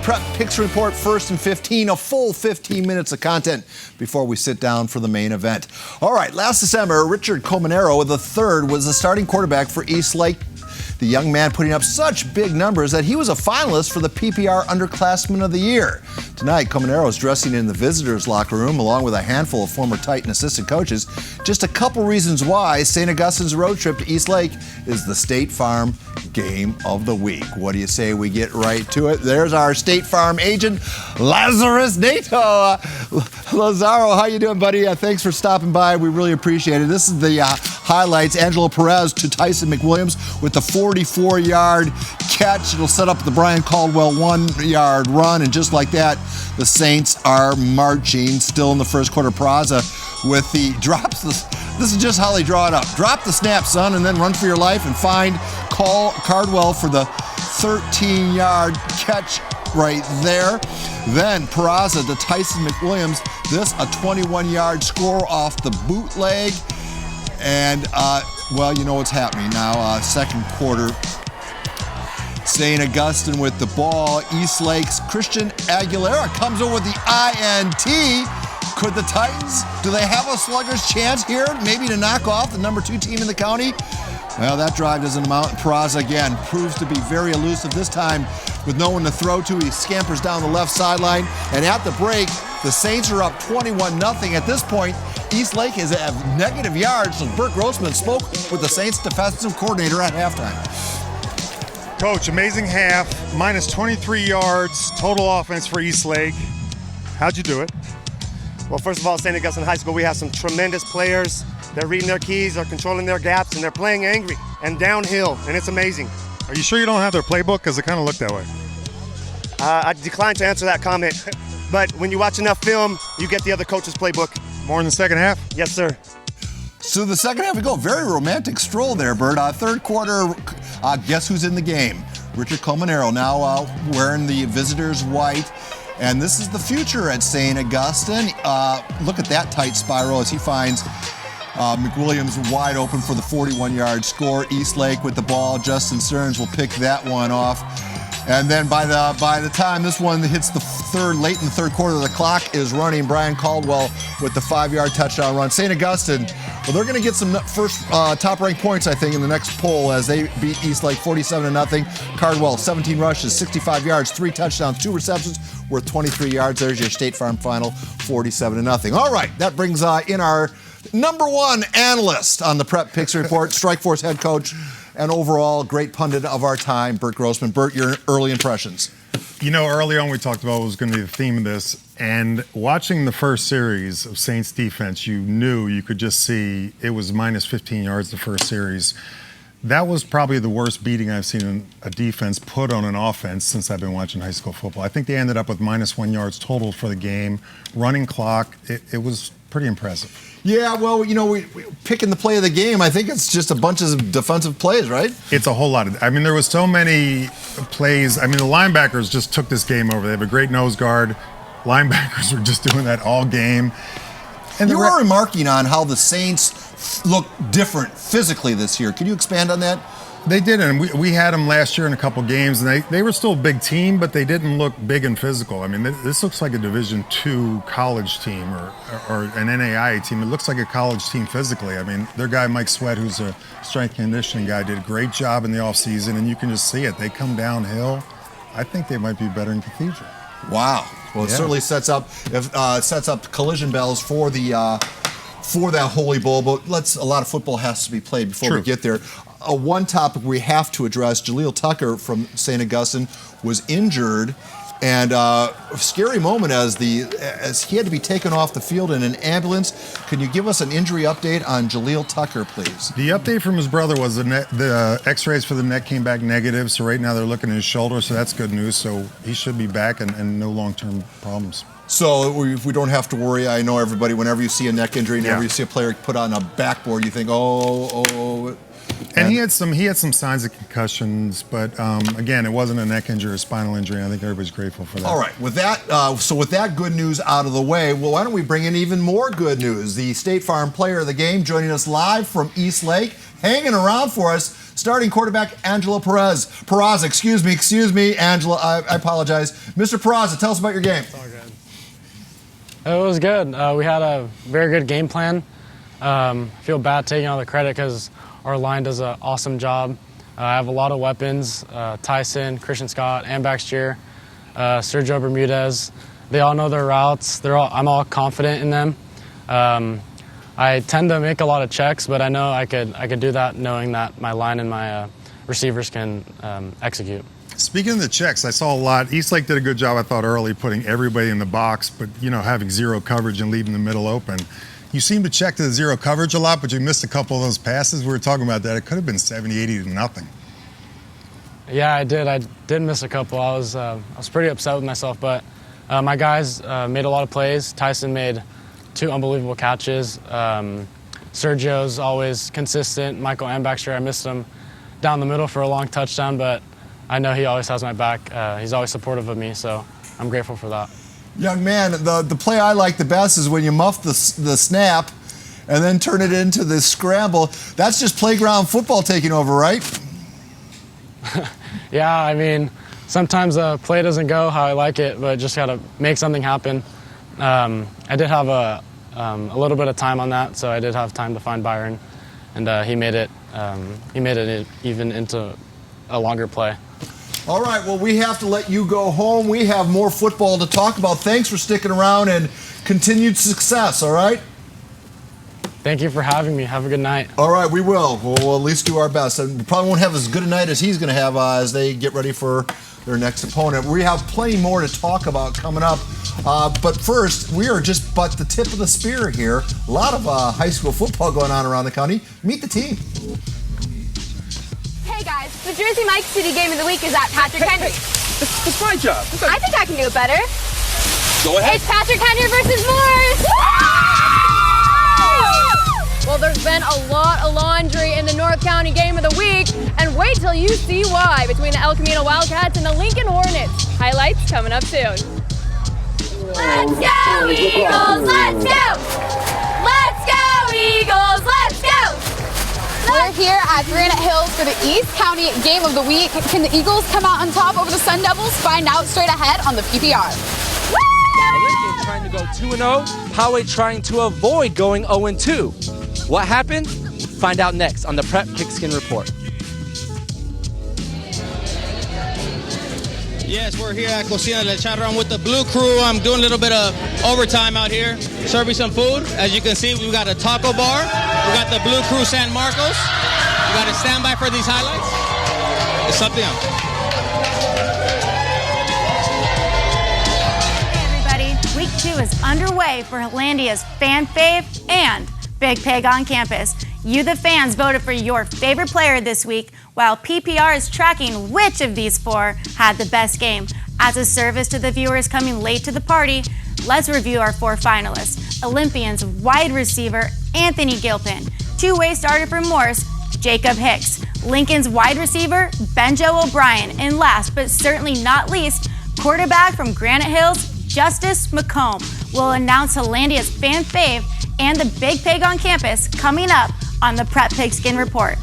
Prep Picks Report, first and 15, a full 15 minutes of content before we sit down for the main event. All right, last December, Richard Comanero III was the starting quarterback for East Lake. The young man putting up such big numbers that he was a finalist for the PPR Underclassman of the Year. Tonight, Comanero is dressing in the visitors' locker room along with a handful of former Titan assistant coaches. Just a couple reasons why St. Augustine's road trip to East Lake is the State Farm Game of the Week. What do you say we get right to it? There's our State Farm agent, Lazarus Nato. Lazaro, how you doing, buddy? Thanks for stopping by. We really appreciate it. This is the highlights. Angelo Perez to Tyson McWilliams with the 44-yard catch. It'll set up the Brian Caldwell 1-yard run, and just like that, the Saints are marching. Still in the first quarter, Peraza with the drops. This is just how they draw it up. Drop the snap, son, and then run for your life and find Caldwell for the 13-yard catch right there. Then Peraza to Tyson McWilliams. This a 21-yard score off the bootleg. And, well, you know what's happening now. Second quarter, St. Augustine with the ball. East Lake's Christian Aguilera comes over with the INT. Could the Titans, do they have a slugger's chance here, maybe to knock off the number 2 team in the county? Well, that drive doesn't amount. Peraza, again, proves to be very elusive. This time, with no one to throw to, he scampers down the left sideline. And at the break, the Saints are up 21-0. At this point, East Lake is at negative yards, so Bert Grossman spoke with the Saints defensive coordinator at halftime. Coach, amazing half, minus 23 yards, total offense for East Lake. How'd you do it? Well, first of all, St. Augustine High School, we have some tremendous players. They're reading their keys, they're controlling their gaps, and they're playing angry and downhill, and it's amazing. Are you sure you don't have their playbook? Because it kind of looked that way. I decline to answer that comment, but when you watch enough film, you get the other coach's playbook. More in the second half? Yes, sir. So the second half we go. Very romantic stroll there, Bert. Third quarter, guess who's in the game? Richard Comanero now wearing the visitors' white. And this is the future at St. Augustine. Look at that tight spiral as he finds McWilliams wide open for the 41-yard score. East Lake with the ball. Justin Stearns will pick that one off. And then by the time this one hits the late in the third quarter, the clock is running. Brian Caldwell with the 5-yard touchdown run. St. Augustine, well, they're going to get some first top-ranked points, I think, in the next poll as they beat East Lake 47-0. Caldwell, 17 rushes, 65 yards, 3 touchdowns, 2 receptions, worth 23 yards. There's your State Farm final, 47-0. All right, that brings in our number 1 analyst on the Prep Picks Report, Strikeforce head coach, and overall great pundit of our time, Bert Grossman. Bert, your early impressions. You know, early on we talked about what was going to be the theme of this, and watching the first series of Saints defense, you could just see it was minus 15 yards the first series. That was probably the worst beating I've seen a defense put on an offense since I've been watching high school football. I think they ended up with minus 1 yards total for the game. Running clock, it was pretty impressive. Yeah, well, you know, we picking the play of the game, I think it's just a bunch of defensive plays, right? It's a whole lot of, there was so many plays. The linebackers just took this game over. They have a great nose guard. Linebackers were just doing that all game. And you were remarking on how the Saints look different physically this year. Can you expand on that? They did, and we had them last year in a couple games, and they were still a big team, but they didn't look big and physical. This looks like a Division II college team or an NAIA team. It looks like a college team physically. Their guy, Mike Sweat, who's a strength conditioning guy, did a great job in the offseason, and you can just see it. They come downhill. I think they might be better in Cathedral. Wow. Well, it certainly sets up collision bells for that Holy Bowl, but a lot of football has to be played before we get there. One topic we have to address, Jaleel Tucker from St. Augustine was injured, and a scary moment as he had to be taken off the field in an ambulance. Can you give us an injury update on Jaleel Tucker, please? The update from his brother was the x-rays for the neck came back negative, so right now they're looking at his shoulder, so that's good news. So he should be back and no long-term problems. So we don't have to worry. I know everybody, whenever you see a neck injury, whenever you see a player put on a backboard, you think, oh. And he had some signs of concussions, but again, it wasn't a neck injury or a spinal injury. I think everybody's grateful for that. All right, with that good news out of the way, well, why don't we bring in even more good news? The State Farm Player of the Game joining us live from East Lake, hanging around for us. starting quarterback Angela Peraza, excuse me, Angela, I apologize. Mr. Peraza, tell us about your game. It was good. We had a very good game plan. I feel bad taking all the credit because our line does an awesome job. I have a lot of weapons, Tyson, Christian Scott, Ambachsteer, Sergio Bermudez. They all know their routes. I'm all confident in them. I tend to make a lot of checks, but I know I could do that knowing that my line and my receivers can execute. Speaking of the checks, I saw a lot. Eastlake did a good job, I thought, early putting everybody in the box, but, having zero coverage and leaving the middle open. You seem to check to the zero coverage a lot, but you missed a couple of those passes. We were talking about that. It could have been 70, 80 to nothing. Yeah, I did. I did miss a couple. I was pretty upset with myself, but my guys made a lot of plays. Tyson made 2 unbelievable catches. Sergio's always consistent. Michael Ambachsteer, I missed him down the middle for a long touchdown, but I know he always has my back. He's always supportive of me, so I'm grateful for that. Young man, the play I like the best is when you muff the snap and then turn it into the scramble. That's just playground football taking over, right? Yeah, I mean, sometimes a play doesn't go how I like it, but just got to make something happen. I did have a little bit of time on that, so I did have time to find Byron, and he made it even into a longer play. All right, well, we have to let you go home. We have more football to talk about. Thanks for sticking around and continued success, all right? Thank you for having me. Have a good night. All right, we will. We'll at least do our best. And we probably won't have as good a night as he's going to have as they get ready for their next opponent. We have plenty more to talk about coming up. But first, we are just but the tip of the spear here. A lot of high school football going on around the county. Meet the team. Hey guys, the Jersey Mike City Game of the Week is at Patrick Henry. It's my job. I think I can do it better. Go ahead. It's Patrick Henry versus Morris. Well, there's been a lot of laundry in the North County Game of the Week, and wait till you see why between the El Camino Wildcats and the Lincoln Hornets. Highlights coming up soon. Let's go Eagles, let's go! Let's go Eagles, let's go! We're here at Granite Hills for the East County Game of the Week. Can the Eagles come out on top over the Sun Devils? Find out straight ahead on the PPR. Lincoln trying to go 2-0. Poway trying to avoid going 0-2. What happened? Find out next on the Prep Pigskin Report. Yes, we're here at Cocina del Charro with the Blue Crew. I'm doing a little bit of overtime out here, serving some food. As you can see, we've got a taco bar. We got the Blue Crew San Marcos. We got to stand by for these highlights. It's something else. Hey everybody, week 2 is underway for Hollandia's Fan Fave and Big Pig on Campus. You, the fans, voted for your favorite player this week, while PPR is tracking which of these 4 had the best game. As a service to the viewers coming late to the party, let's review our 4 finalists. Olympians wide receiver Anthony Gilpin, two-way starter for Morse, Jacob Hicks, Lincoln's wide receiver Benjo O'Brien, and last but certainly not least, quarterback from Granite Hills, Justice McComb. Will announce Hollandia's Fan Fave and the Big Pig on Campus coming up on the Prep Pigskin Report.